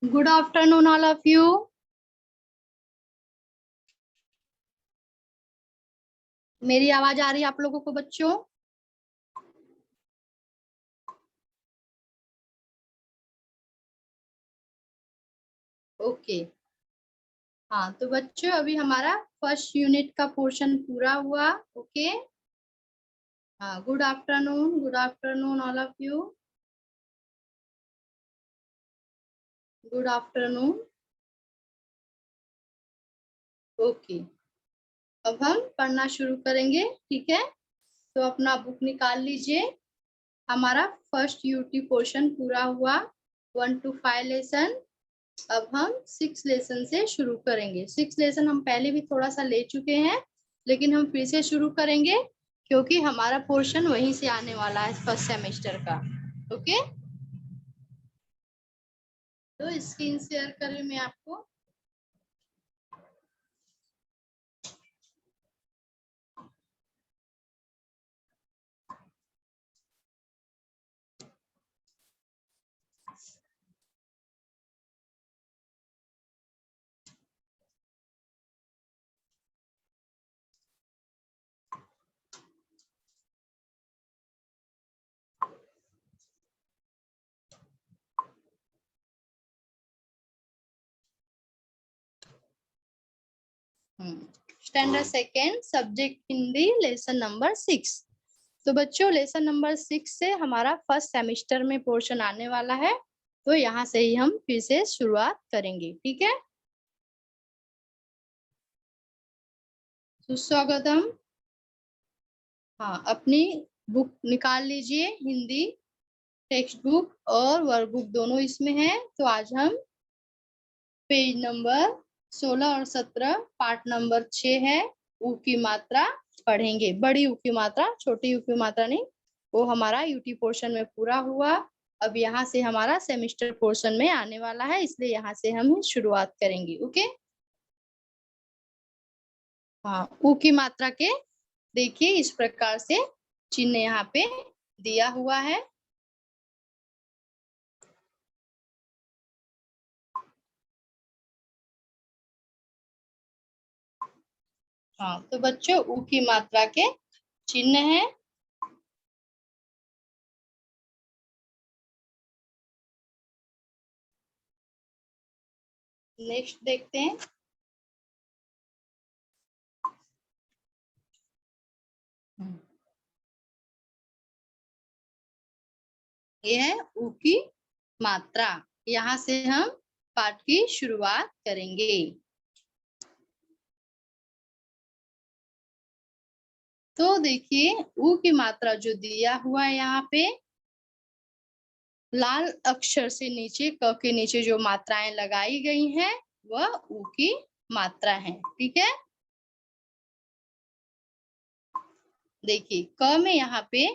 Good afternoon all of you. मेरी आवाज आ रही है आप लोगों को बच्चों? ओके। हाँ तो बच्चों अभी हमारा फर्स्ट यूनिट का पोर्शन पूरा हुआ। ओके। हाँ good afternoon all of you. Good afternoon. Okay. अब हम पढ़ना शुरू करेंगे, ठीक है? तो अपना बुक निकाल लीजिए। हमारा फर्स्ट यूटी पोर्शन पूरा हुआ, 1 to 5 लेसन। अब हम 6 लेसन से शुरू करेंगे। 6 लेसन हम पहले भी थोड़ा सा ले चुके हैं, लेकिन हम फिर से शुरू करेंगे क्योंकि हमारा पोर्शन वहीं से आने वाला है फर्स्ट सेमेस्टर का। ओके। तो स्क्रीन शेयर कर रही हूँ मैं आपको। Standard second, subject Hindi, lesson number 6। तो बच्चों लेसन नंबर 6 से हमारा फर्स्ट सेमेस्टर में पोर्शन आने वाला है, तो यहाँ से ही हम फिर से शुरुआत करेंगे, ठीक है? सुस्वागतम। हाँ अपनी बुक निकाल लीजिए, हिंदी टेक्स्ट बुक और वर्कबुक दोनों इसमें है। तो आज हम पेज नंबर 16 और 17 पार्ट नंबर 6 है, ऊ की मात्रा पढ़ेंगे। बड़ी ऊ की मात्रा, छोटी ऊ की मात्रा नहीं। वो हमारा यूटी पोर्शन में पूरा हुआ। अब यहाँ से हमारा सेमेस्टर पोर्शन में आने वाला है, इसलिए यहाँ से हम शुरुआत करेंगे। ओके। हाँ ऊ की मात्रा के देखिए इस प्रकार से चिन्ह यहाँ पे दिया हुआ है। हाँ तो बच्चों ऊ की मात्रा के चिन्ह है। नेक्स्ट देखते हैं। ये है ऊ की मात्रा। यहाँ से हम पाठ की शुरुआत करेंगे। तो देखिए ऊ की मात्रा जो दिया हुआ है यहाँ पे लाल अक्षर से नीचे, क के नीचे जो मात्राएं लगाई गई हैं वह ऊ की मात्रा है, ठीक है? देखिए क में यहाँ पे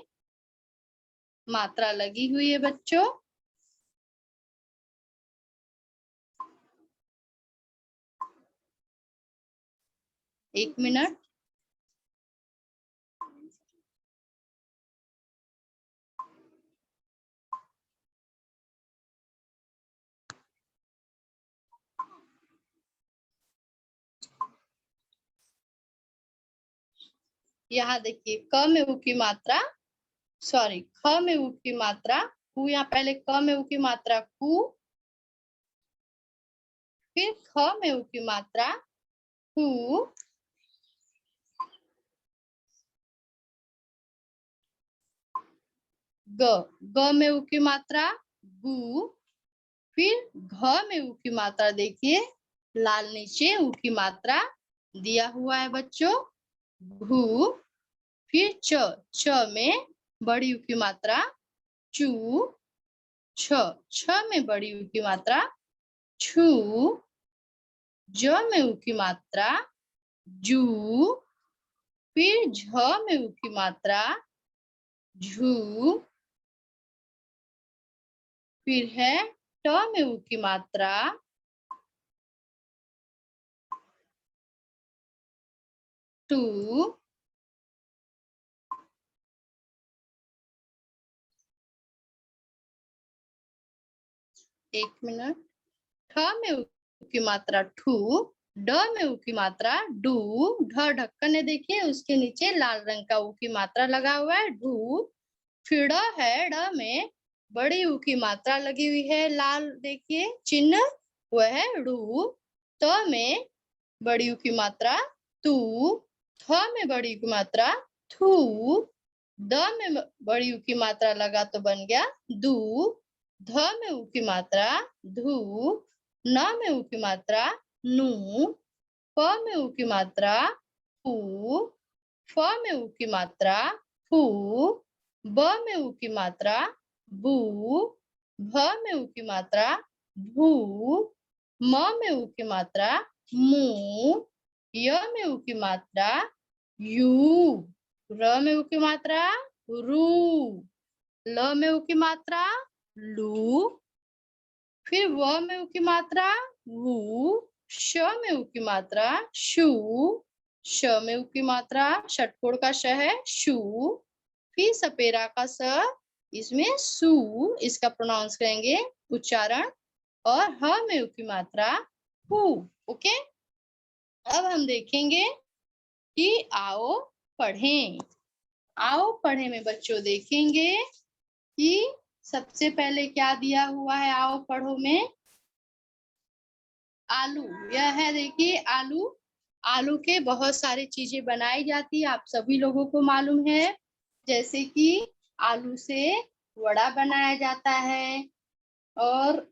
मात्रा लगी हुई है बच्चों। एक मिनट। यहाँ देखिए क में ऊ की मात्रा, सॉरी ख में ऊ की मात्रा कु, यहाँ पहले क में ऊ की मात्रा कु, फिर ख में ऊ की मात्रा कु, ग, ग में ऊ की मात्रा गु, फिर घ में ऊ की मात्रा देखिए लाल नीचे ऊ की मात्रा दिया हुआ है बच्चों घु, फिर च, च में बड़ी ऊ की मात्रा चू, छ, छ में बड़ी ऊ की मात्रा छू, ज में ऊ की मात्रा जू, फिर झ में ऊ की मात्रा झू, फिर है ट में ऊ की मात्रा टू, एक मिनट। ठ में उ की मात्रा ठू, ड में उ की मात्रा डू, ढ ढक्कन है देखिए उसके नीचे लाल रंग का उ की मात्रा लगा हुआ है ढू। फिर ड है, ड में बड़ी उ की मात्रा लगी हुई है लाल देखिए चिन्ह वह है रू। त में बड़ी उ की मात्रा तू, थ में बड़ी उ की मात्रा थू, द में बड़ी उ की मात्रा लगा तो बन गया दू, ध में उ की मात्रा धू, न में उ की मात्रा नू, प में उ की मात्रा पू, फ में उ की मात्रा फू, ब में उ की मात्रा बू, भ में उ की मात्रा भू, म में उ की मात्रा मू, य में उ की मात्रा यू, र में उ की मात्रा रू, ल में उ की मात्रा लू, फिर व में उ की मात्रा वू, श में उ की मात्रा शू, श में उ की मात्रा षटकोण का श है शू, फिर सपेरा का स इसमें सू इसका प्रोनाउंस करेंगे उच्चारण और ह में उ की मात्रा हु। ओके, अब हम देखेंगे कि आओ पढ़ें। आओ पढ़ें में बच्चों देखेंगे कि सबसे पहले क्या दिया हुआ है आओ पढ़ो में आलू। यह है देखिए आलू। आलू के बहुत सारी चीजें बनाई जाती है आप सभी लोगों को मालूम है, जैसे कि आलू से वड़ा बनाया जाता है और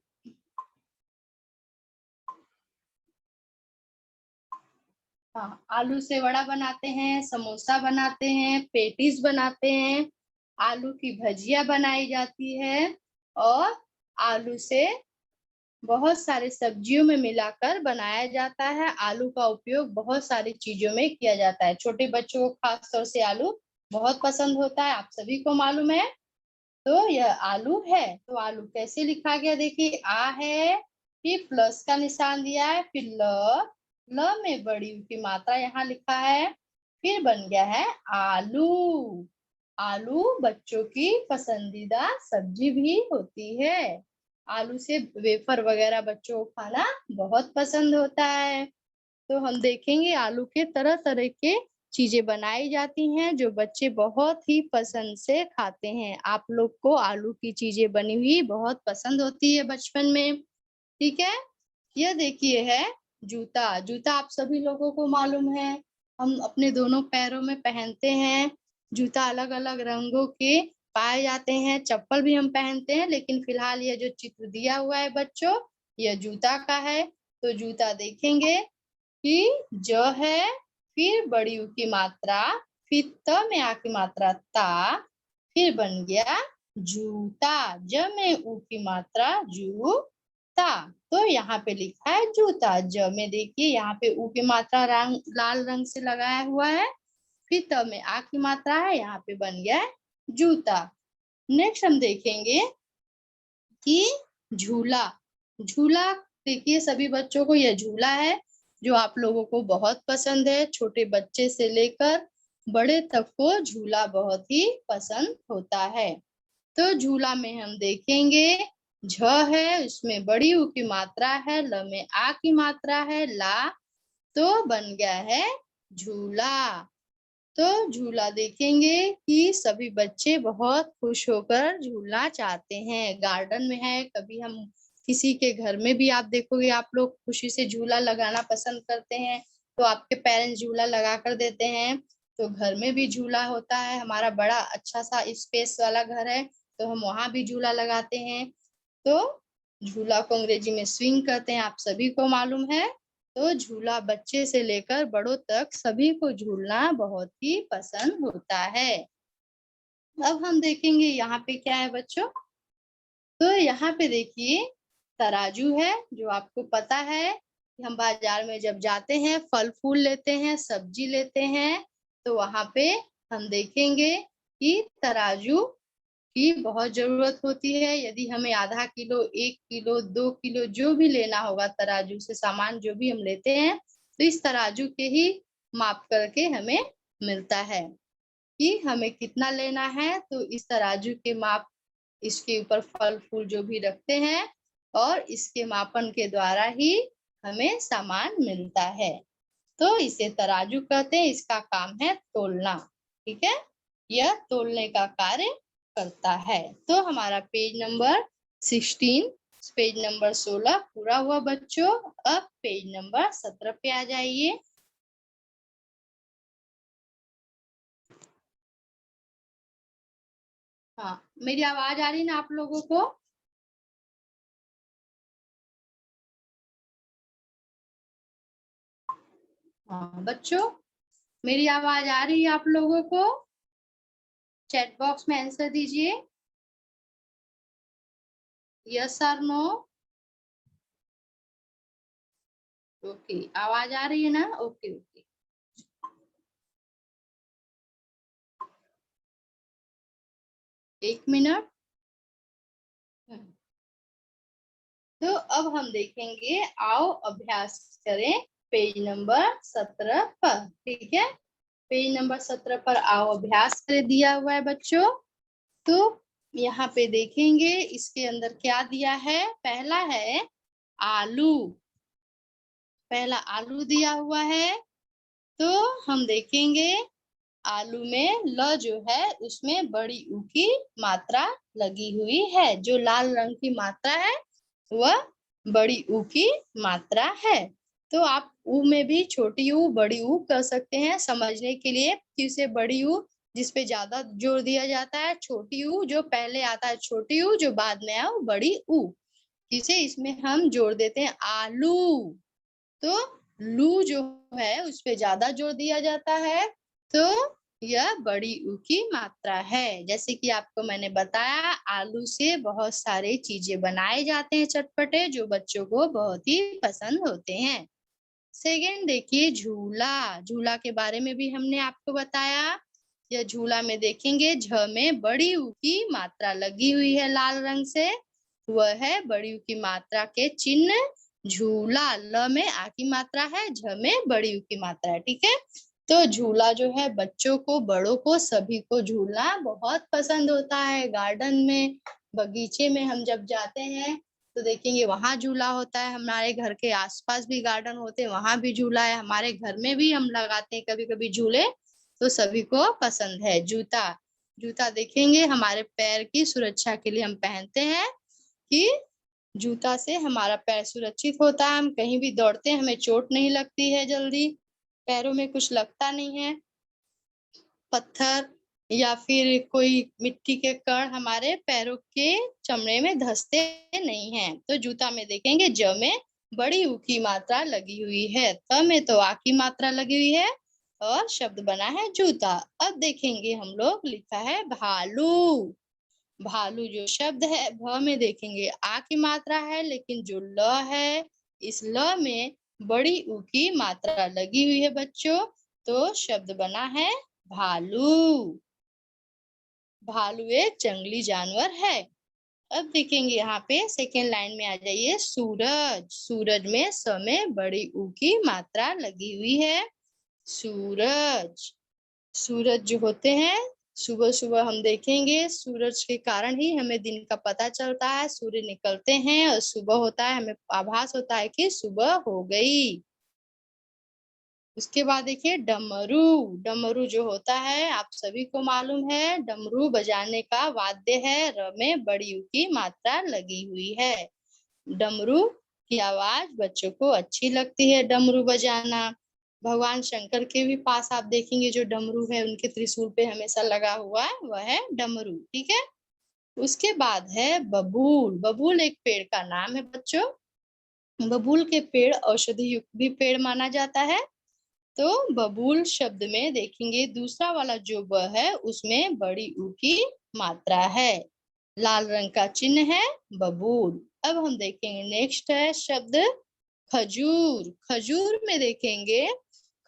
हाँ, आलू से वड़ा बनाते हैं, समोसा बनाते हैं, पेटीज बनाते हैं, आलू की भजिया बनाई जाती है और आलू से बहुत सारे सब्जियों में मिलाकर बनाया जाता है। आलू का उपयोग बहुत सारी चीजों में किया जाता है। छोटे बच्चों को खास तौर से आलू बहुत पसंद होता है, आप सभी को मालूम है। तो यह आलू है, तो आलू कैसे लिखा गया देखिए आ है, फिर प्लस का निशान दिया है, फिर ल में बड़ी ऊ की मात्रा यहाँ लिखा है, फिर बन गया है आलू। आलू बच्चों की पसंदीदा सब्जी भी होती है। आलू से वेफर वगैरह बच्चों को खाना बहुत पसंद होता है। तो हम देखेंगे आलू के तरह तरह के चीजें बनाई जाती हैं जो बच्चे बहुत ही पसंद से खाते हैं। आप लोग को आलू की चीजें बनी हुई बहुत पसंद होती है बचपन में, ठीक है। यह देखिए है जूता। जूता आप सभी लोगों को मालूम है, हम अपने दोनों पैरों में पहनते हैं। जूता अलग अलग रंगों के पाए जाते हैं, चप्पल भी हम पहनते हैं, लेकिन फिलहाल यह जो चित्र दिया हुआ है बच्चों यह जूता का है। तो जूता देखेंगे कि ज है, फिर बड़ी ऊ की मात्रा, फिर त में आ की मात्रा ता, फिर बन गया जूता। ज में ऊ की मात्रा जू ता। तो यहाँ पे लिखा है जूता। ज में देखिए यहाँ पे ऊ की मात्रा रंग लाल रंग से लगाया हुआ है, फिर त में आ की मात्रा है, यहाँ पे बन गया है जूता। नेक्स्ट हम देखेंगे कि झूला। झूला देखिए सभी बच्चों को यह झूला है जो आप लोगों को बहुत पसंद है। छोटे बच्चे से लेकर बड़े तक को झूला बहुत ही पसंद होता है। तो झूला में हम देखेंगे झ है, उसमें बड़ी ऊ की मात्रा है, ल में आ की मात्रा है ला, तो बन गया है झूला। तो झूला देखेंगे कि सभी बच्चे बहुत खुश होकर झूलना चाहते हैं। गार्डन में है, कभी हम किसी के घर में भी आप देखोगे आप लोग खुशी से झूला लगाना पसंद करते हैं, तो आपके पेरेंट्स झूला लगा कर देते हैं। तो घर में भी झूला होता है, हमारा बड़ा अच्छा सा स्पेस वाला घर है तो हम वहां भी झूला लगाते हैं। तो झूला को अंग्रेजी में स्विंग कहते हैं, आप सभी को मालूम है। तो झूला बच्चे से लेकर बड़ों तक सभी को झूलना बहुत ही पसंद होता है। अब हम देखेंगे यहाँ पे क्या है बच्चों, तो यहाँ पे देखिए तराजू है। जो आपको पता है कि हम बाजार में जब जाते हैं फल फूल लेते हैं, सब्जी लेते हैं, तो वहां पे हम देखेंगे कि तराजू की बहुत जरूरत होती है। यदि हमें आधा किलो, 1 किलो, 2 किलो जो भी लेना होगा तराजू से सामान जो भी हम लेते हैं, तो इस तराजू के ही माप करके हमें मिलता है कि हमें कितना लेना है। तो इस तराजू के माप इसके ऊपर फल फूल जो भी रखते हैं और इसके मापन के द्वारा ही हमें सामान मिलता है। तो इसे तराजू कहते हैं, इसका काम है तोलना। ठीक है, यह तोलने का कार्य करता है। तो हमारा पेज नंबर 16, पेज नंबर 16 पूरा हुआ बच्चों। अब पेज नंबर 17 पे आ जाइए। हाँ, मेरी आवाज आ रही ना आप लोगों को? हाँ बच्चों, मेरी आवाज आ रही है आप लोगों को? चैट बॉक्स में आंसर दीजिए, यस और नो। ओके, आवाज आ रही है ना? Okay okay. एक मिनट। तो अब हम देखेंगे, आओ अभ्यास करें पेज नंबर 17 पर। ठीक है, पेज नंबर 17 पर आओ अभ्यास करें दिया हुआ है बच्चों। तो यहाँ पे देखेंगे इसके अंदर क्या दिया है। पहला है आलू, पहला आलू दिया हुआ है। तो हम देखेंगे आलू में ल जो है उसमें बड़ी ऊ की मात्रा लगी हुई है। जो लाल रंग की मात्रा है वह बड़ी ऊ की मात्रा है। तो आप ऊ में भी छोटी ऊ बड़ी ऊ कर सकते हैं समझने के लिए कि उसे बड़ी ऊ जिसपे ज्यादा जोर दिया जाता है, छोटी ऊ जो पहले आता है, छोटी ऊ जो बाद में आया वो बड़ी ऊ, इसे इसमें हम जोड़ देते हैं आलू। तो लू जो है उस पे ज्यादा जोर दिया जाता है, तो यह बड़ी ऊ की मात्रा है। जैसे कि आपको मैंने बताया आलू से बहुत सारे चीजें बनाए जाते हैं चटपटे, जो बच्चों को बहुत ही पसंद होते हैं। सेकंड देखिए झूला, झूला के बारे में भी हमने आपको बताया। यह झूला में देखेंगे झ में बड़ी ऊ की मात्रा लगी हुई है लाल रंग से, वह है बड़ी ऊ की मात्रा के चिन्ह झूला। ल में आ की मात्रा है, झ में बड़ी ऊ की मात्रा है। ठीक है, तो झूला जो है बच्चों को बड़ों को सभी को झूलना बहुत पसंद होता है। गार्डन में बगीचे में हम जब जाते हैं तो देखेंगे वहां झूला होता है। हमारे घर के आसपास भी गार्डन होते हैं, वहां भी झूला है। हमारे घर में भी हम लगाते हैं कभी कभी झूले, तो सभी को पसंद है। जूता, जूता देखेंगे हमारे पैर की सुरक्षा के लिए हम पहनते हैं कि जूता से हमारा पैर सुरक्षित होता है। हम कहीं भी दौड़ते हैं हमें चोट नहीं लगती है, जल्दी पैरों में कुछ लगता नहीं है, पत्थर या फिर कोई मिट्टी के कण हमारे पैरों के चमड़े में धंसते नहीं हैं। तो जूता में देखेंगे ज में बड़ी ऊ की मात्रा लगी हुई है, त में तो आ की मात्रा लगी हुई है और शब्द बना है जूता। अब देखेंगे हम लोग लिखा है भालू, भालू जो शब्द है भ में देखेंगे आ की मात्रा है, लेकिन जो ल है इस ल में बड़ी ऊ की मात्रा लगी हुई है बच्चों, तो शब्द बना है भालू। भालू एक जंगली जानवर है। अब देखेंगे यहाँ पे सेकेंड लाइन में आ जाइए, सूरज, सूरज में स में बड़ी ऊ की मात्रा लगी हुई है। सूरज, सूरज जो होते हैं सुबह सुबह हम देखेंगे सूरज के कारण ही हमें दिन का पता चलता है। सूर्य निकलते हैं और सुबह होता है, हमें आभास होता है कि सुबह हो गई। उसके बाद देखिए डमरू, डमरू जो होता है आप सभी को मालूम है डमरू बजाने का वाद्य है, र में बड़ी ऊ की मात्रा लगी हुई है। डमरू की आवाज बच्चों को अच्छी लगती है, डमरू बजाना। भगवान शंकर के भी पास आप देखेंगे जो डमरू है उनके त्रिशूल पे हमेशा लगा हुआ है वह है डमरू। ठीक है, उसके बाद है बबूल, बबूल एक पेड़ का नाम है बच्चों। बबूल के पेड़ औषधि युक्त भी पेड़ माना जाता है। तो बबूल शब्द में देखेंगे दूसरा वाला जो ब है उसमें बड़ी ऊ की मात्रा है, लाल रंग का चिन्ह है बबूल। अब हम देखेंगे नेक्स्ट है शब्द खजूर, खजूर में देखेंगे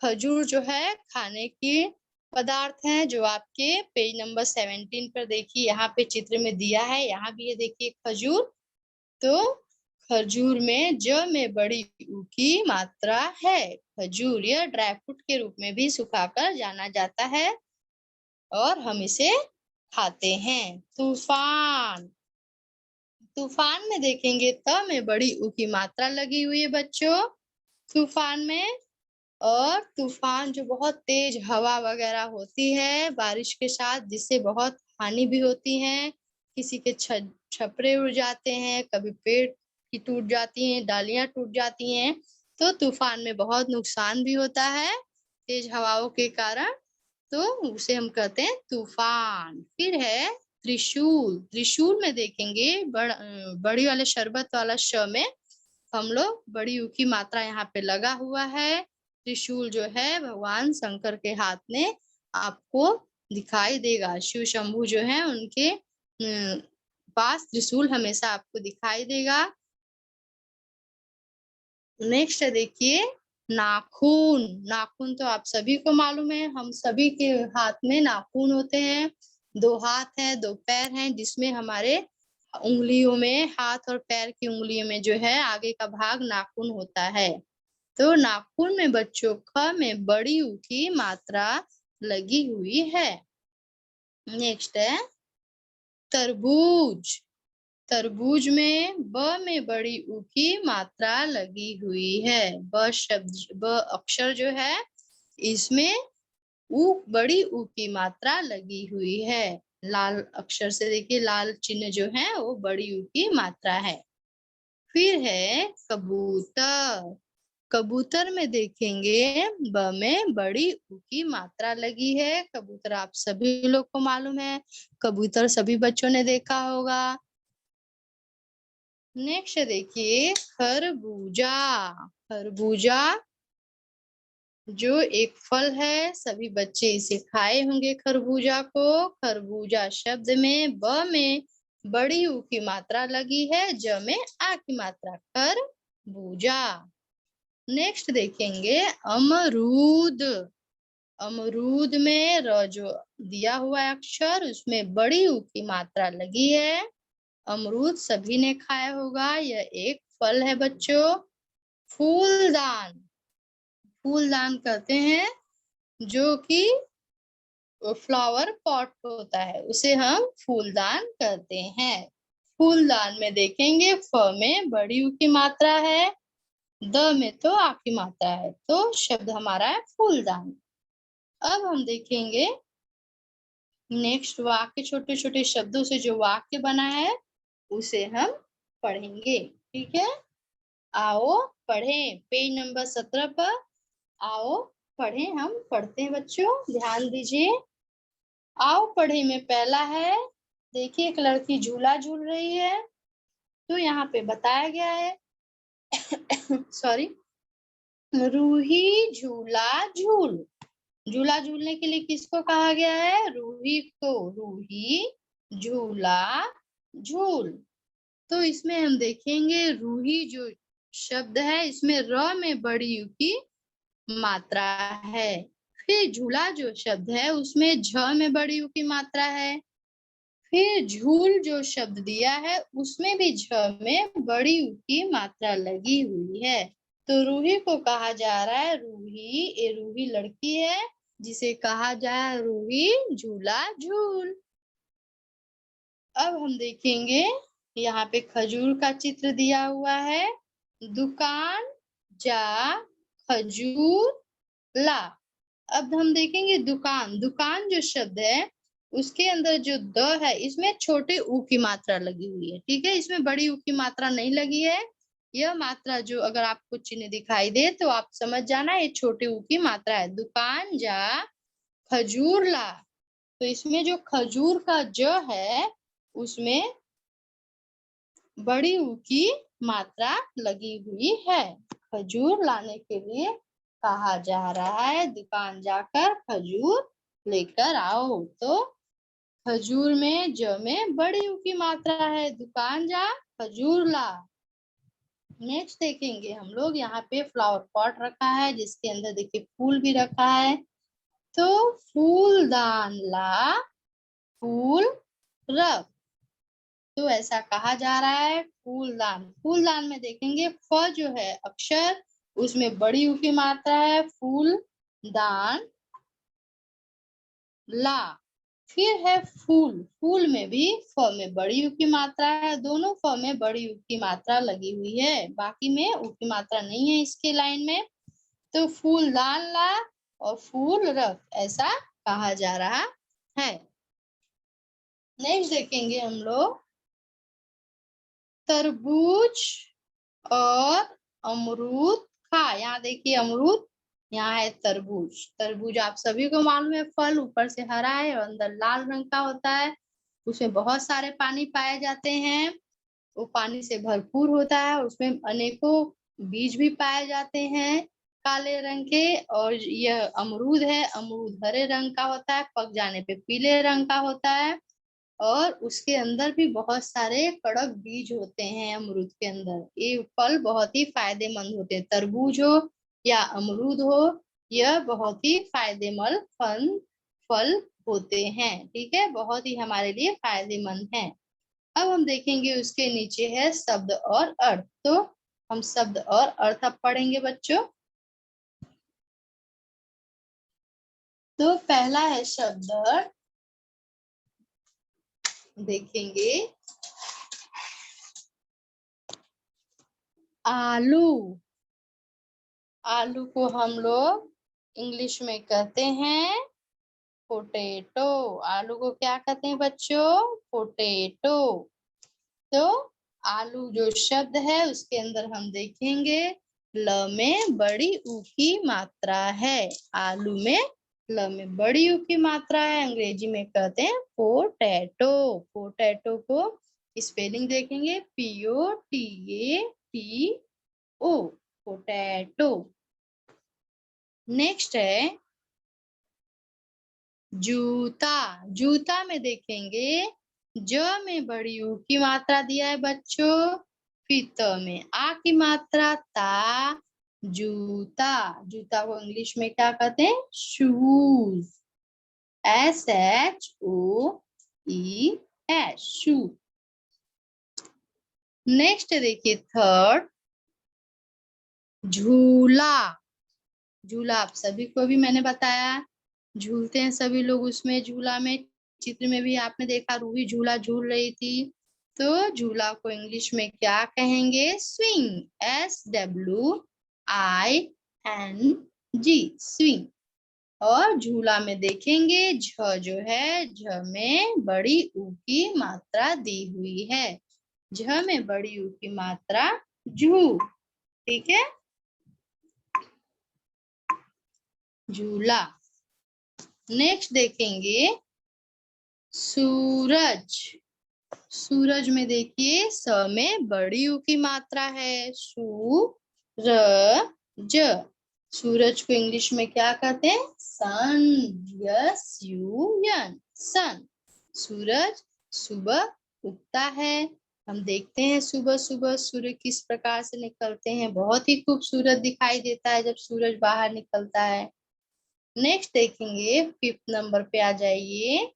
खजूर जो है खाने की पदार्थ है, जो आपके पेज नंबर 17 पर देखिए यहाँ पे चित्र में दिया है, यहाँ भी ये देखिए खजूर। तो खजूर में ज में बड़ी ऊ की मात्रा है। खजूर यह ड्राई फ्रूट के रूप में भी सुखाकर जाना जाता है और हम इसे खाते हैं। तूफान, तूफान में देखेंगे त में बड़ी उ की मात्रा लगी हुई है बच्चों, तूफान में। और तूफान जो बहुत तेज हवा वगैरह होती है बारिश के साथ, जिससे बहुत हानि भी होती है। किसी के छपरे उड़ जाते हैं, कभी पेड़ की टूट जाती हैं, डालियां टूट जाती हैं, तो तूफान में बहुत नुकसान भी होता है तेज हवाओं के कारण, तो उसे हम कहते हैं तूफान। फिर है त्रिशूल। त्रिशूल में देखेंगे बड़ी वाले शरबत वाला श में हम लोग बड़ी ऊ की मात्रा यहाँ पे लगा हुआ है। त्रिशूल जो है भगवान शंकर के हाथ में आपको दिखाई देगा। शिव शंभू जो है उनके पास त्रिशूल हमेशा आपको दिखाई देगा। नेक्स्ट देखिए नाखून। नाखून तो आप सभी को मालूम है, हम सभी के हाथ में नाखून होते हैं। 2 हाथ हैं, 2 पैर हैं, जिसमें हमारे उंगलियों में, हाथ और पैर की उंगलियों में जो है आगे का भाग नाखून होता है। तो नाखून में बच्चों ख में बड़ी ऊ की मात्रा लगी हुई है। नेक्स्ट है तरबूज। तरबूज में ब में बड़ी ऊ की मात्रा लगी हुई है। ब शब्द, ब अक्षर जो है इसमें ऊ, बड़ी ऊ की मात्रा लगी हुई है। लाल अक्षर से देखिए, लाल चिन्ह जो है वो बड़ी ऊ की मात्रा है। फिर है कबूतर। कबूतर में देखेंगे ब में बड़ी ऊ की मात्रा लगी है। कबूतर आप सभी लोग को मालूम है, कबूतर सभी बच्चों ने देखा होगा। नेक्स्ट देखिए खरबूजा। खरबूजा जो एक फल है, सभी बच्चे इसे खाए होंगे खरबूजा को। खरबूजा शब्द में ब में बड़ी ऊ की मात्रा लगी है, ज में आ की मात्रा, खरबूजा। नेक्स्ट देखेंगे अमरूद। अमरूद में र जो दिया हुआ अक्षर उसमें बड़ी ऊ की मात्रा लगी है। अमरूद सभी ने खाया होगा, यह एक फल है बच्चों। फूलदान। फूलदान कहते हैं जो कि फ्लावर पॉट होता है, उसे हम फूलदान कहते हैं। फूलदान में देखेंगे फ में बड़ी ऊ की मात्रा है, द में तो आ की मात्रा है, तो शब्द हमारा है फूलदान। अब हम देखेंगे नेक्स्ट वाक्य, छोटे छोटे शब्दों से जो वाक्य बना है उसे हम पढ़ेंगे, ठीक है। आओ पढ़ें, पेज नंबर 17 पर आओ पढ़ें। हम पढ़ते हैं बच्चों, ध्यान दीजिए। आओ पढ़े में पहला है, देखिए एक लड़की झूला झूल रही है, तो यहाँ पे बताया गया है सॉरी, रूही झूला झूल। झूला झूलने के लिए किसको कहा गया है? रूही को। रूही झूला झूल। तो इसमें हम देखेंगे रूही जो शब्द है इसमें र में बड़ी ऊ की मात्रा है। फिर झूला जो शब्द है उसमें झ में बड़ी ऊ की मात्रा है। फिर झूल जो शब्द दिया है उसमें भी झ में बड़ी ऊ की मात्रा लगी हुई है। तो रूही को कहा जा रहा है रूही, ये रूही लड़की है जिसे कहा जाए रूही झूला झूल। अब हम देखेंगे यहाँ पे खजूर का चित्र दिया हुआ है। दुकान जा खजूर ला। अब हम देखेंगे दुकान। दुकान जो शब्द है उसके अंदर जो द है इसमें छोटे ऊ की मात्रा लगी हुई है, ठीक है। इसमें बड़ी ऊ की मात्रा नहीं लगी है। यह मात्रा जो अगर आपको चिन्ह दिखाई दे तो आप समझ जाना ये छोटे ऊ की मात्रा है। दुकान जा खजूर ला। तो इसमें जो खजूर का ज है उसमें बड़ी ऊ की मात्रा लगी हुई है। खजूर लाने के लिए कहा जा रहा है दुकान जाकर खजूर लेकर आओ। तो खजूर में ज में बड़ी ऊ की मात्रा है, दुकान जा खजूर ला। नेक्स्ट देखेंगे हम लोग, यहाँ पे फ्लावर पॉट रखा है जिसके अंदर देखिए फूल भी रखा है। तो फूलदान ला फूल रख। तो ऐसा कहा जा रहा है फूलदान। फूलदान में देखेंगे फ जो है अक्षर उसमें बड़ी ऊ की मात्रा है, फूल दान ला। फिर है फूल। फूल में भी फ में बड़ी यू की मात्रा है, दोनों फ में बड़ी यू की मात्रा लगी हुई है, बाकी में ऊ की मात्रा नहीं है इसके लाइन में। तो फूलदान ला और फूल रख, ऐसा कहा जा रहा है। नेक्स्ट देखेंगे हम लोग तरबूज और अमरूद खा। यहाँ देखिए अमरूद, यहाँ है तरबूज। तरबूज आप सभी को मालूम है, फल ऊपर से हरा है और अंदर लाल रंग का होता है। उसमें बहुत सारे पानी पाए जाते हैं, वो पानी से भरपूर होता है, उसमें अनेकों बीज भी पाए जाते हैं काले रंग के। और यह अमरूद है, अमरूद हरे रंग का होता है, पक जाने पे पीले रंग का होता है, और उसके अंदर भी बहुत सारे कड़क बीज होते हैं अमरूद के अंदर। ये फल बहुत ही फायदेमंद होते हैं, तरबूज हो या अमरूद हो, यह बहुत ही फायदेमंद फल होते हैं। ठीक है, बहुत ही हमारे लिए फायदेमंद है। अब हम देखेंगे उसके नीचे है शब्द और अर्थ। तो हम शब्द और अर्थ अब पढ़ेंगे बच्चों। तो पहला है शब्द अर्थ, देखेंगे आलू। आलू को हम लोग इंग्लिश में कहते हैं पोटैटो। आलू को क्या कहते हैं बच्चों? पोटैटो। तो आलू जो शब्द है उसके अंदर हम देखेंगे ल में बड़ी ऊ की मात्रा है। आलू में ल में बड़ी ऊ की मात्रा है, अंग्रेजी में कहते हैं पोटैटो। पोटैटो को स्पेलिंग देखेंगे POTATO, पोटैटो। नेक्स्ट है जूता। जूता में देखेंगे ज में बड़ी ऊ की मात्रा दिया है बच्चों, फिर त में आ की मात्रा ता, जूता। जूता को इंग्लिश में क्या कहते हैं? शूज। SHOES, शू। नेक्स्ट देखिए थर्ड झूला। झूला आप सभी को भी मैंने बताया, झूलते हैं सभी लोग उसमें, झूला में। चित्र में भी आपने देखा रूही झूला झूल रही थी। तो झूला को इंग्लिश में क्या कहेंगे? स्विंग। SWING, swing. और झूला में देखेंगे झ जो है, झ में बड़ी ऊ की मात्रा दी हुई है, झ में बड़ी ऊ की मात्रा झू। ठीक है, झूला। नेक्स्ट देखेंगे सूरज। सूरज में देखिए स में बड़ी ऊ की मात्रा है, सूरज। सूरज को इंग्लिश में क्या कहते हैं? सन। SUN, सन। सूरज सुबह उगता है, हम देखते हैं सुबह सुबह सूर्य किस प्रकार से निकलते हैं, बहुत ही खूबसूरत दिखाई देता है जब सूरज बाहर निकलता है। नेक्स्ट देखेंगे, 5th नंबर पे आ जाइए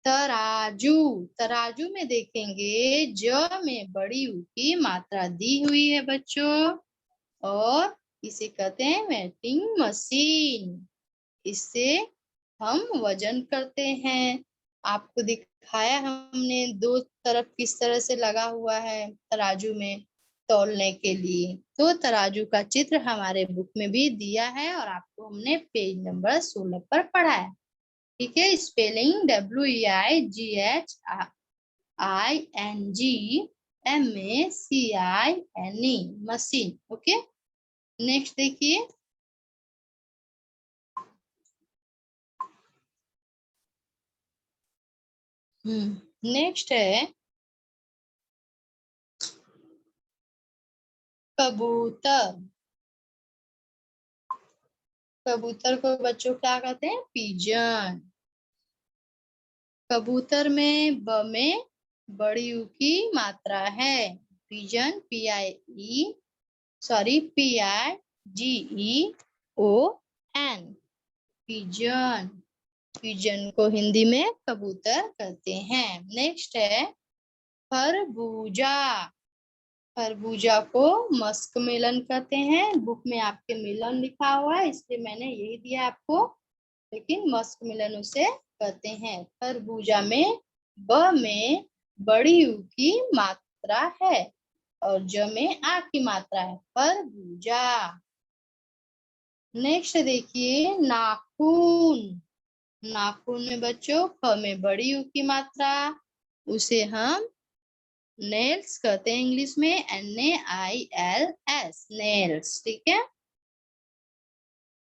तराजू। तराजू में देखेंगे ज में बड़ी ऊ की मात्रा दी हुई है बच्चों, और इसे कहते हैं वेटिंग मशीन। इससे हम वजन करते हैं। आपको दिखाया हमने दो तरफ किस तरह से लगा हुआ है तराजू में तौलने के लिए। तो तराजू का चित्र हमारे बुक में भी दिया है और आपको हमने पेज नंबर 16 पर पढ़ाया। ठीक है, spelling WEIGHINGMACHINE, machine. Okay, next देखिए नेक्स्ट है कबूतर। कबूतर को बच्चों क्या कहते हैं? पिजन। कबूतर में ब में बड़ी ऊ की मात्रा है, पिजन PIGEON, पिजन। पिजन को हिंदी में कबूतर कहते हैं। नेक्स्ट है खरबूजा। खरबूजा को मस्क मेलन कहते हैं, बुक में आपके मेलन लिखा हुआ है इसलिए मैंने यही दिया आपको, लेकिन मस्क मेलन उसे कहते हैं। खरबूजा में ब में बड़ी ऊ की मात्रा है और ज में आ की मात्रा है, खरबूजा। नेक्स्ट देखिए नाखून। नाखून में बच्चों ख में बड़ी ऊ की मात्रा, उसे हम नेल्स कहते हैं इंग्लिश में, NAILS, नेल्स, ठीक है।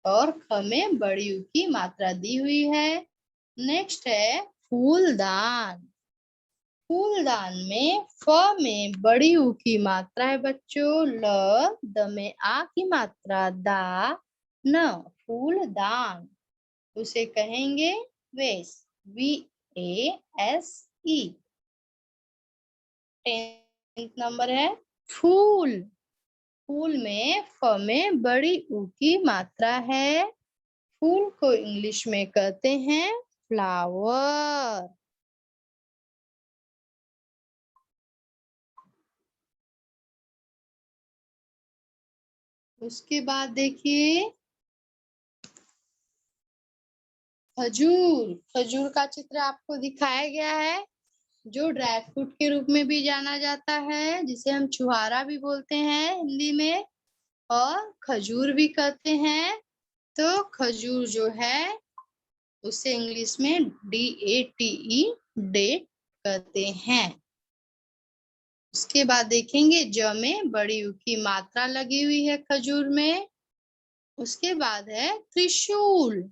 और ख में बड़ी ऊ की मात्रा दी हुई है। नेक्स्ट है फूलदान। फूलदान में फ में बड़ी ऊ की मात्रा है बच्चों, ल, द में आ की मात्रा, दा, न, फूलदान। उसे कहेंगे वेस, VASE। 10th नंबर है फूल। फूल में फ में बड़ी ऊ की मात्रा है। फूल को इंग्लिश में कहते हैं फ्लावर। उसके बाद देखिए खजूर। खजूर का चित्र आपको दिखाया गया है, जो ड्राई फ्रूट के रूप में भी जाना जाता है, जिसे हम छुहारा भी बोलते हैं हिंदी में, और खजूर भी कहते हैं। तो खजूर जो है उसे इंग्लिश में DATE, डेट कहते हैं। उसके बाद देखेंगे ज में बड़ी ऊ की मात्रा लगी हुई है खजूर में। उसके बाद है त्रिशूल।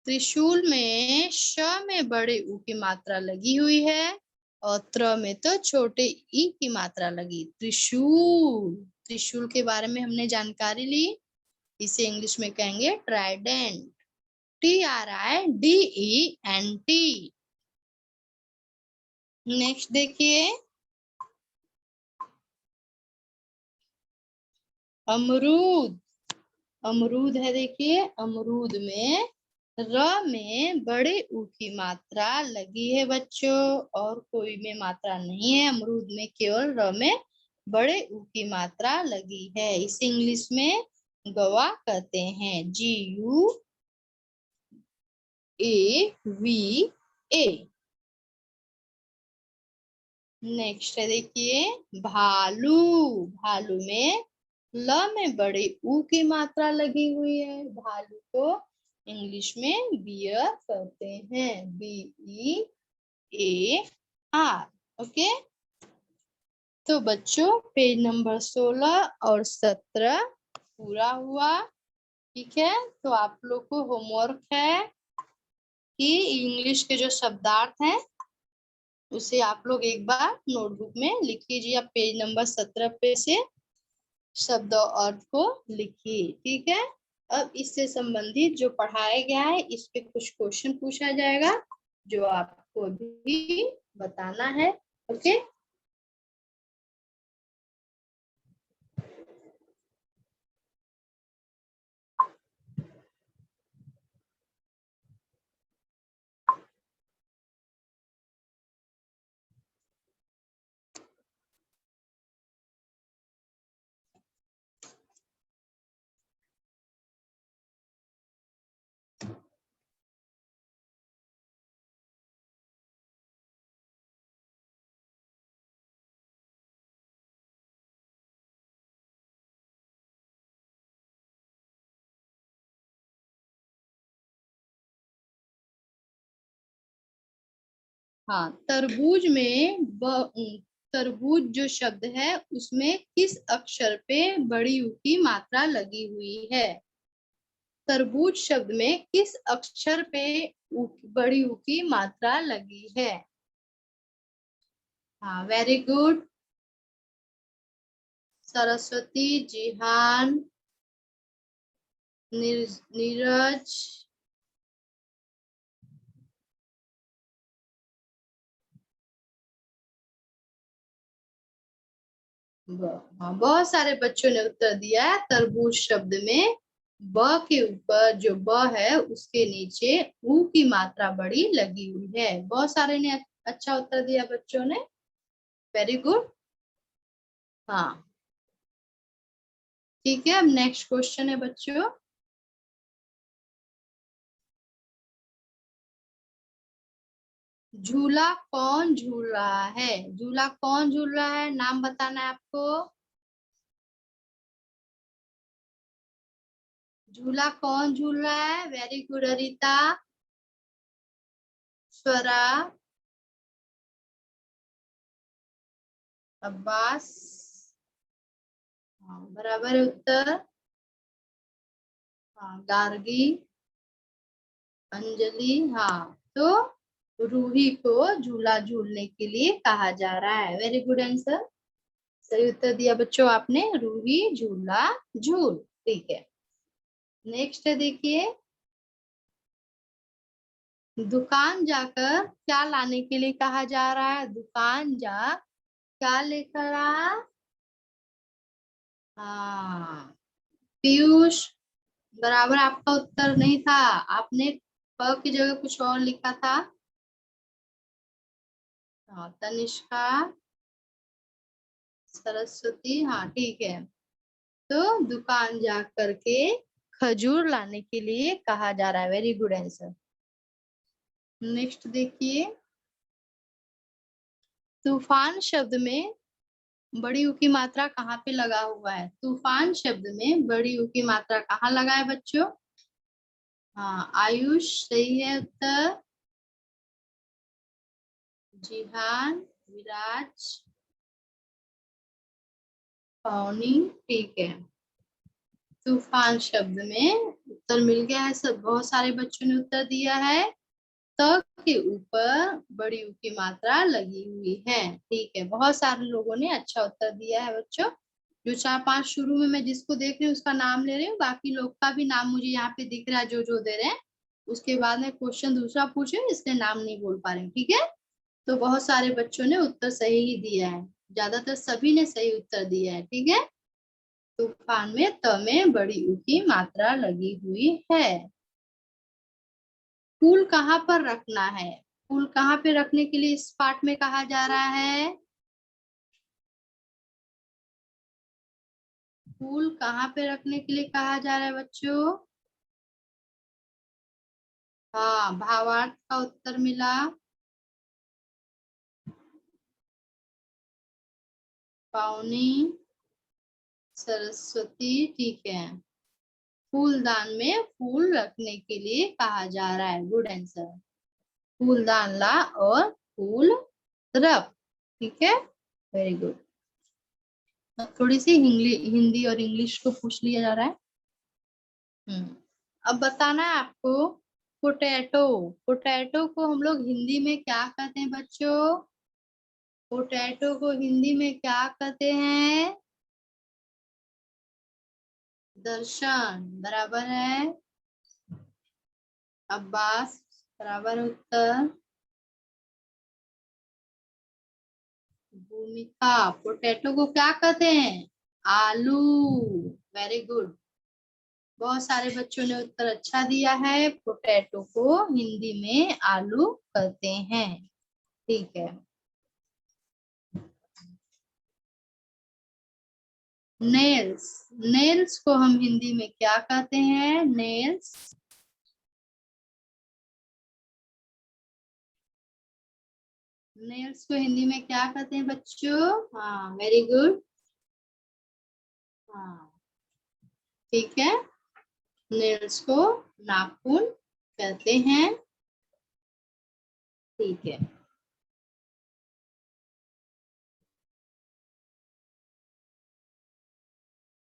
त्रिशूल में श में बड़े ऊ की मात्रा लगी हुई है और त्र में तो छोटे ई की मात्रा लगी, त्रिशूल। त्रिशूल के बारे में हमने जानकारी ली, इसे इंग्लिश में कहेंगे ट्राइडेंट, TRIDENT। नेक्स्ट देखिए अमरूद। अमरूद है, देखिए अमरूद में र में बड़े ऊ की मात्रा लगी है बच्चों, और कोई में मात्रा नहीं है। अमरूद में केवल र में बड़े ऊ की मात्रा लगी है, इसे इंग्लिश में गवा कहते हैं, GUAVA। नेक्स्ट है देखिए भालू। भालू में ल में बड़े ऊ की मात्रा लगी हुई है। भालू को इंग्लिश में बियर कहते हैं, BEAR। ओके, तो बच्चों पेज नंबर 16 और 17 पूरा हुआ। ठीक है, तो आप लोग को होमवर्क है कि इंग्लिश के जो शब्दार्थ हैं उसे आप लोग एक बार नोटबुक में लिख लीजिए। आप पेज नंबर 17 पे से शब्द और अर्थ को लिखिए, ठीक है। अब इससे संबंधित जो पढ़ाया गया है इस पे कुछ क्वेश्चन पूछा जाएगा, जो आपको भी बताना है। ओके, हाँ तरबूज जो शब्द है उसमें किस अक्षर पे बड़ी ऊ की मात्रा लगी हुई है? तरबूज शब्द में किस अक्षर पे बड़ी ऊ की मात्रा लगी है? हाँ, वेरी गुड सरस्वती, जिहान, नीरज, हाँ, बहुत सारे बच्चों ने उत्तर दिया है। तरबूज शब्द में ब के ऊपर जो ब है उसके नीचे ऊ की मात्रा बड़ी लगी हुई है। बहुत सारे ने अच्छा उत्तर दिया बच्चों ने, वेरी गुड। हाँ, ठीक है, अब नेक्स्ट क्वेश्चन है बच्चों। झूला कौन झूल रहा है? झूला कौन झूल रहा है, नाम बताना है आपको। झूला कौन झूल रहा है? वेरी गुड अरिता, स्वरा, अब्बास। हाँ, बराबर है उत्तर। हाँ, गार्गी, अंजलि। हाँ, तो रूही को झूला झूलने के लिए कहा जा रहा है। वेरी गुड आंसर, सही उत्तर दिया बच्चों आपने, रूही झूला झूल। ठीक है, नेक्स्ट है देखिए, दुकान जाकर क्या लाने के लिए कहा जा रहा है? दुकान जा क्या लेकर आ। हाँ, पीयूष, बराबर। आपका उत्तर नहीं था, आपने प की जगह कुछ और लिखा था। हाँ, तनिष्का, सरस्वती। हाँ, ठीक है, तो दुकान जा करके खजूर लाने के लिए कहा जा रहा है। Very good answer. नेक्स्ट देखिए, तूफान शब्द में बड़ी ऊ की मात्रा कहाँ पे लगा हुआ है? तूफान शब्द में बड़ी ऊ की मात्रा कहाँ लगा है बच्चों? हाँ, आयुष सही है उत्तर। जिहान, विराज, पौनी। ठीक है, तूफान शब्द में उत्तर मिल गया है, सब बहुत सारे बच्चों ने उत्तर दिया है। त के ऊपर बड़ी ऊ की मात्रा लगी हुई है। ठीक है, बहुत सारे लोगों ने अच्छा उत्तर दिया है बच्चों। जो 4-5 शुरू में मैं जिसको देख रही हूँ उसका नाम ले रही हूँ, बाकी लोग का भी नाम मुझे यहाँ पे दिख रहा है जो जो दे रहे हैं। उसके बाद में क्वेश्चन दूसरा पूछे, इसलिए नाम नहीं बोल पा रही हूँ। ठीक है, तो बहुत सारे बच्चों ने उत्तर सही ही दिया है, ज्यादातर सभी ने सही उत्तर दिया है। ठीक है, तूफान में त में बड़ी ऊ की मात्रा लगी हुई है। फूल कहाँ पर रखना है? फूल कहाँ पे रखने के लिए इस पाठ में कहा जा रहा है? फूल कहाँ पे रखने के लिए कहा जा रहा है बच्चों? हाँ, भावार्थ का उत्तर मिला। पावनी, सरस्वती। ठीक है, फूलदान में फूल रखने के लिए कहा जा रहा है। गुड आंसर, फूलदान ला और फूल रख। ठीक है, वेरी गुड। थोड़ी सी हिंदी और इंग्लिश को पूछ लिया जा रहा है। अब बताना है आपको, पोटैटो। पोटैटो को हम लोग हिंदी में क्या कहते हैं बच्चों? पोटैटो को हिंदी में क्या कहते हैं? दर्शन, बराबर है। अब्बास, बराबर उत्तर। भूमिका, पोटैटो को क्या कहते हैं? आलू। वेरी गुड, बहुत सारे बच्चों ने उत्तर अच्छा दिया है। पोटैटो को हिंदी में आलू कहते हैं। ठीक है, नेल्स। नेल्स को हम हिंदी में क्या कहते हैं? नेल्स। नेल्स को हिंदी में क्या कहते हैं बच्चों? हाँ, वेरी गुड। हाँ, ठीक है, नेल्स को नाखून कहते हैं। ठीक है,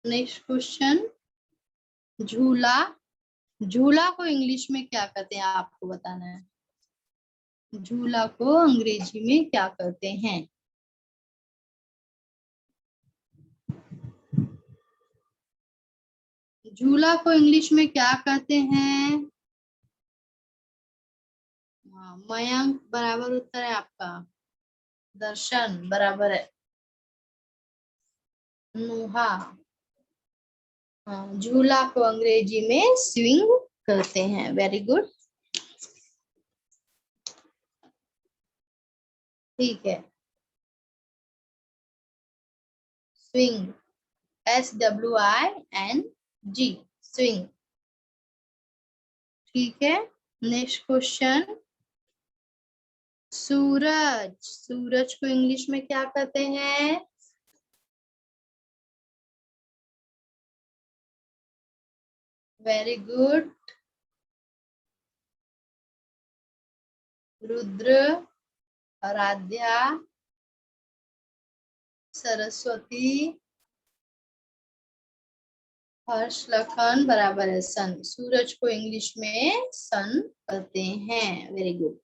नेक्स्ट क्वेश्चन, झूला। झूला को इंग्लिश में क्या कहते हैं आपको बताना है। झूला को अंग्रेजी में क्या कहते हैं? झूला को इंग्लिश में क्या कहते हैं? हाँ, मयंक, बराबर उत्तर है आपका। दर्शन, बराबर है। नुहा। हाँ, झूला को अंग्रेजी में स्विंग कहते हैं। वेरी गुड, ठीक है। Swing, SWING, swing. ठीक है, नेक्स्ट क्वेश्चन, सूरज, सूरज को इंग्लिश में क्या कहते हैं? Very good. रुद्र, आराध्या, सरस्वती, हर्ष, लखन बराबर है सन। सूरज को इंग्लिश में सन कहते हैं। Very good.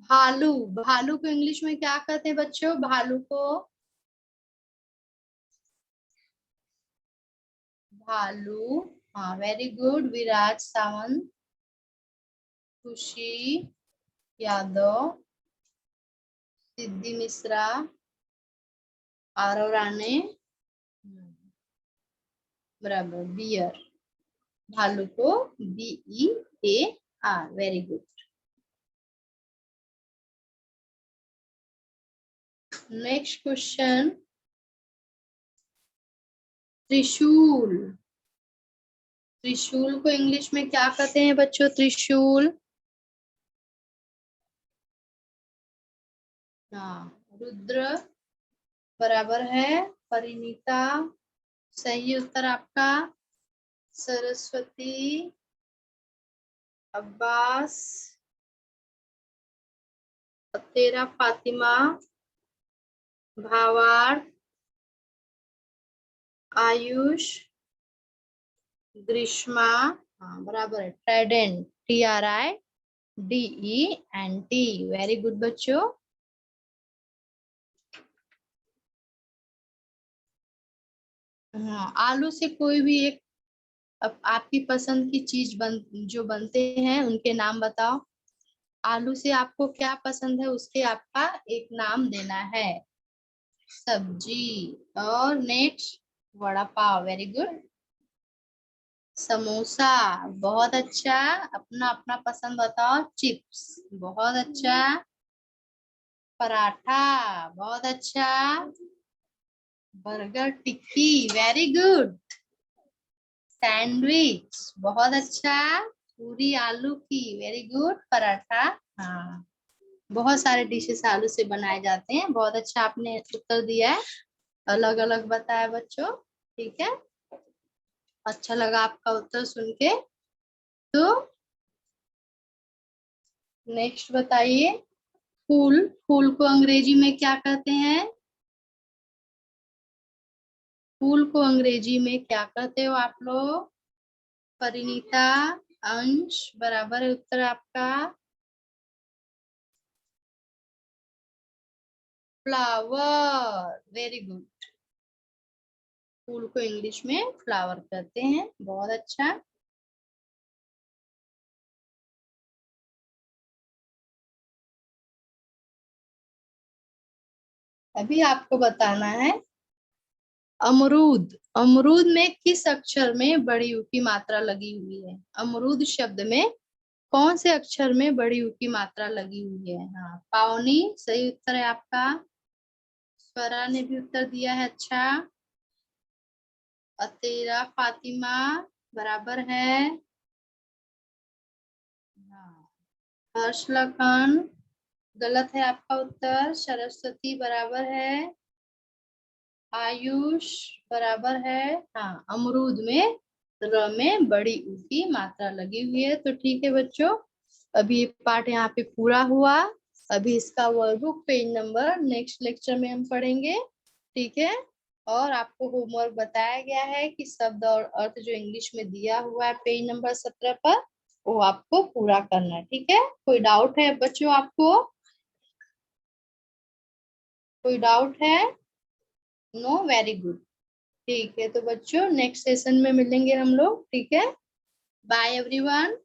भालू, भालू को इंग्लिश में क्या कहते हैं बच्चों? भालू को, भालू, हाँ वेरी गुड। विराज सावंत, खुशी यादव, सिद्धि मिश्रा, आरव राणे, बराबर बियर। भालू को BEAR। Very good. Next question, त्रिशूल, त्रिशूल को इंग्लिश में क्या कहते हैं बच्चों? त्रिशूल, हाँ रुद्र बराबर है। परिणीता, सही उत्तर आपका। सरस्वती, अब्बास, तेरा फातिमा, भावार्थ, आयुष, ग्रीष्मा, हाँ बराबर है। Trident, TRIDENT। वेरी गुड बच्चों। हाँ, आलू से कोई भी एक आपकी पसंद की चीज जो बनते हैं उनके नाम बताओ। आलू से आपको क्या पसंद है उसके आपका एक नाम देना है। सब्जी, और next vada pav. Very good. Samosa, बहुत अच्छा। अपना अपना पसंद बताओ। चिप्स, बहुत अच्छा। पराठा, बहुत अच्छा। बर्गर, टिक्की, वेरी गुड। सैंडविच, बहुत अच्छा। पूरी आलू की, वेरी गुड। पराठा, हाँ बहुत सारे डिशेस आलू से बनाए जाते हैं। बहुत अच्छा आपने उत्तर दिया है, अलग अलग बताया बच्चों। ठीक है, अच्छा लगा आपका उत्तर सुन के। तो नेक्स्ट बताइए, फूल, फूल को अंग्रेजी में क्या कहते हैं? फूल को अंग्रेजी में क्या कहते हो आप लोग? परिणीता, अंश बराबर है उत्तर आपका। Flower, very good. फूल को इंग्लिश में फ्लावर कहते हैं। बहुत अच्छा। अभी आपको बताना है अमरूद, अमरूद में किस अक्षर में बड़ी ऊ की मात्रा लगी हुई है? अमरूद शब्द में कौन से अक्षर में बड़ी ऊ की मात्रा लगी हुई है? हाँ पावनी, सही उत्तर है आपका। स्वरा ने भी उत्तर दिया है, अच्छा। अतेरा फातिमा बराबर है। हाँ, हर्ष लखन गलत है आपका उत्तर। सरस्वती बराबर है। आयुष बराबर है। हाँ अमरूद में र में बड़ी ऊ की मात्रा लगी हुई है। तो ठीक है बच्चों, अभी ये पार्ट यहाँ पे पूरा हुआ। अभी इसका workbook page number next lecture में हम पढ़ेंगे। ठीक है, और आपको होमवर्क बताया गया है कि शब्द और अर्थ जो इंग्लिश में दिया हुआ है पेज नंबर 17 पर, वो आपको पूरा करना है। ठीक है, कोई डाउट है बच्चों आपको? कोई डाउट है? No, very good. ठीक है, तो बच्चों नेक्स्ट सेशन में मिलेंगे हम लोग। ठीक है, बाय एवरीवन।